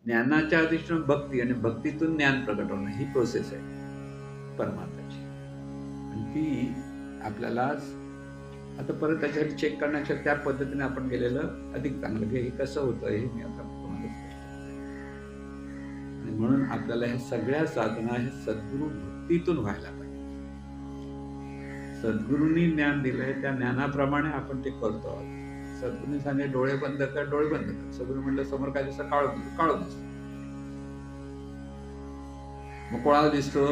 ज्ञानाच्या अधिष्ठान भक्ती आणि भक्तीतून ज्ञान प्रकट होणं ही प्रोसेस आहे परमार्थाची. आणि ती आपल्याला आता परत त्याच्यासाठी चेक करण्याच्या त्या पद्धतीने आपण गेलेलं अधिक चांगलं, की हे कसं होतं हे मी आता तुम्हाला स्पष्ट करतो. आणि म्हणून आपल्याला ह्या सगळ्या साधना हे सद्गुरू भक्तीतून व्हायला पाहिजे. सद्गुरूंनी ज्ञान दिलंय त्या ज्ञानाप्रमाणे आपण ते करतो आहोत. सद्गुरूंनी सांगितले डोळे बंद कर, डोळे बंद कर. सद्गुरू म्हटलं समोर काय दिसतं, काळं दिसतं. मग कोणाला दिसतो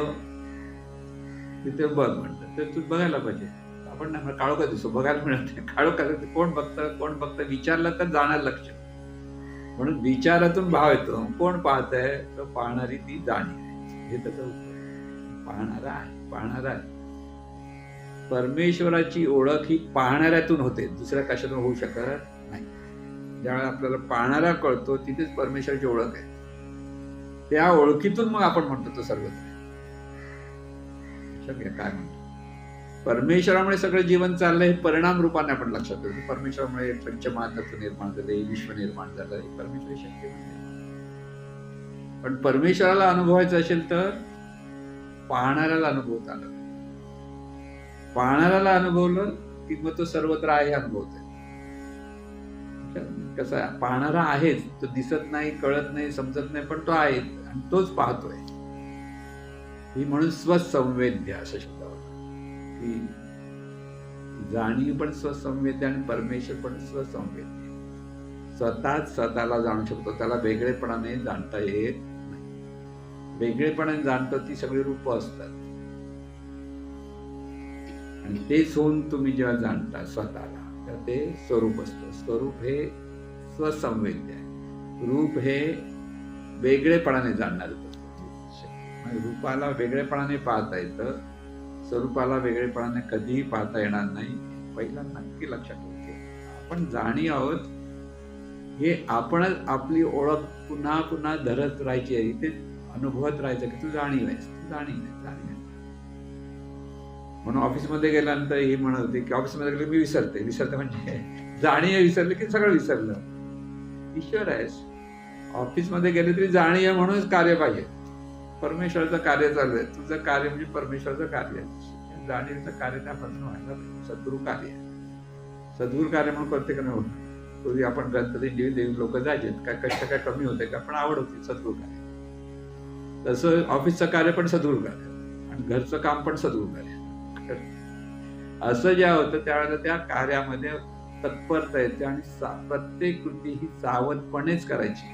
तिथे बघ म्हणतात, तर तू बघायला पाहिजे. आपण नाही काळो का दिसतो, बघायला मिळत नाही. काळो का कोण बघतं विचारलं तर जाणार लक्ष. म्हणून विचारातून भाव येतो. कोण पाहतंय, तर पाहणारी ती जाणीव आहे. हे त्याचं उत्तर. पाहणारा आहे. परमेश्वराची ओळख ही पाहणाऱ्यातून होते, दुसऱ्या कशातून होऊ शकत नाही. ज्यावेळेला आपल्याला पाहणारा कळतो तिथेच परमेश्वराची ओळख आहे. त्या ओळखीतून मग आपण म्हणतो तो सर्वत्र काय म्हणतो. परमेश्वरामुळे सगळं जीवन चाललंय हे परिणाम रूपाने आपण लक्षात ठेवतो. परमेश्वरामुळे पंचमहातत्व निर्माण झाले, विश्व निर्माण झालं, हे परमेश्वरी शक्ती म्हणजे. पण परमेश्वराला अनुभवायचं असेल तर पाहणाऱ्याला अनुभवता आलं. पाहणाऱ्याला अनुभवलं की मग तो सर्वत्र आहे अनुभवतोय. कसं आहे, पाहणारा आहेच, तो दिसत नाही, कळत नाही, समजत नाही, पण तो आहे आणि तोच पाहतोय. ही म्हणून स्वसंवेद्य असा शब्द होता की जाणीव पण स्वसंवेद्य आणि परमेश्वर पण स्वसंवेद्य. स्वतःला जाणू शकतो, त्याला वेगळेपणाने जाणता येत नाही. वेगळेपणाने जाणतो ती सगळी रूप असतात आणि तेच होऊन तुम्ही जेव्हा जाणता स्वतःला तर ते स्वरूप असतं. स्वरूप हे स्वसंवेद्य आहे. रूप हे वेगळेपणाने जाणणारं असतं. रूपाला वेगळेपणाने पाहता येतं, स्वरूपाला वेगळेपणाने कधीही पाहता येणार नाही. पहिला नक्की लक्षात ठेवते, आपण जाणी आहोत हे आपणच आपली ओळख पुन्हा पुन्हा धरत राहायची आहे. इथे अनुभवत राहायचं की तू जाणीव आहेस, तू जाणीव आहे. म्हणून ऑफिसमध्ये गेल्यानंतर ही म्हणत होती की ऑफिसमध्ये गेलं मी विसरते म्हणजे जाणीव विसरलं की सगळं विसरलं. ईश्वर आहेस, ऑफिसमध्ये गेले तरी जाणीव म्हणूनच कार्य पाहिजे. परमेश्वराचं कार्य चालू आहे, तुझं कार्य म्हणजे परमेश्वराचं कार्य आहे. जाणीवेचं कार्य त्यापासून व्हायला सद्गुरू कार्य आहे. सद्गुरू कार्य म्हणून प्रत्येकाने होत. पूर्वी आपण गणपती देवी लोक जायचे, काय कष्ट काय कमी होते का, पण आवड होती सद्गुरू कार्य. तसं ऑफिसचं कार्य पण सद्गुरू कार्य आणि घरचं काम पण सद्गुरू कार्य. असं ज्या होतं त्यावेळेला त्या कार्यामध्ये तत्परता येते आणि प्रत्येक कृती ही सावधपणेच करायची.